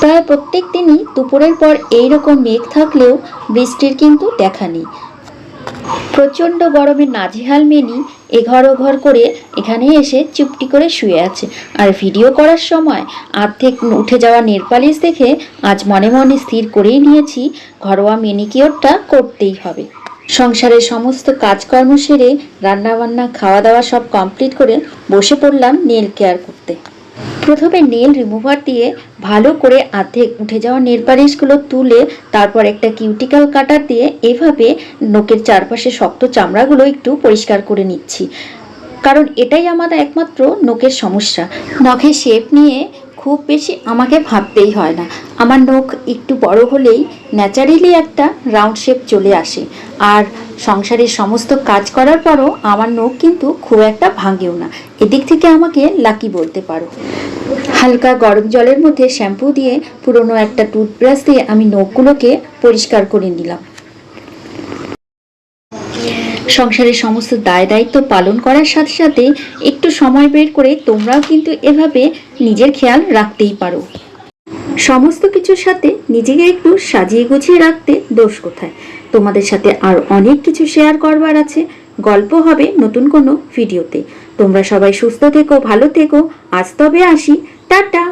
প্রায় প্রত্যেক দিনই দুপুরের পর এইরকম মেঘ থাকলেও বৃষ্টির কিন্তু দেখা নেই। প্রচণ্ড গরমে নাজেহাল মেনি এঘর ওঘর করে এখানে এসে চুপটি করে শুয়ে আছে। আর ভিডিও করার সময় অর্ধেক উঠে যাওয়া নেলপালিশ দেখে আজ মনে মনে স্থির করেই নিয়েছি ঘরোয়া ম্যানিকিওরটা করতেই হবে। সংসারের সমস্ত কাজকর্ম সেরে রান্নাবান্না খাওয়া দাওয়া সব কমপ্লিট করে বসে পড়লাম নেল কেয়ার করতে। প্রথমে নেল রিমুভার দিয়ে ভালো করে অর্ধেক উঠে যাওয়া নেল পালিশগুলো তুলে তারপর একটা কিউটিক্যাল কাটার দিয়ে এভাবে নখের চারপাশে শক্ত চামড়াগুলো একটু পরিষ্কার করে নিচ্ছি, কারণ এটাই আমাদের একমাত্র নখের সমস্যা। নখের শেপ নিয়ে খুব বেশি আমাকে ভাবতেই হয় না। আমার নখ একটু বড় হলেই ন্যাচারালি একটা রাউন্ড শেপ চলে আসে। আর সংসারের সমস্ত কাজ করার পরও আমার নখ কিন্তু খুব একটা ভাঙেও না। এদিক থেকে আমাকে লাকি বলতে পারো। হালকা গরম জলের মধ্যে শ্যাম্পু দিয়ে পুরনো একটা টুথব্রাশ দিয়ে আমি নখগুলোকে পরিষ্কার করে নিলাম। সংসারের সমস্ত দায় দায়িত্ব পালন করার সাথে সাথে একটু সময় বের করে তোমরাও কিন্তু এভাবে নিজের খেয়াল রাখতেই পারো। সমস্ত কিছুর সাথে নিজেকে একটু সাজিয়ে গুছিয়ে রাখতে দোষ কোথায়। তোমাদের সাথে আর অনেক কিছু শেয়ার করবার আছে, গল্প হবে নতুন কোনো ভিডিওতে। তোমরা সবাই সুস্থ থেকো, ভালো থেকো। আজ তবে আসি, টাটা।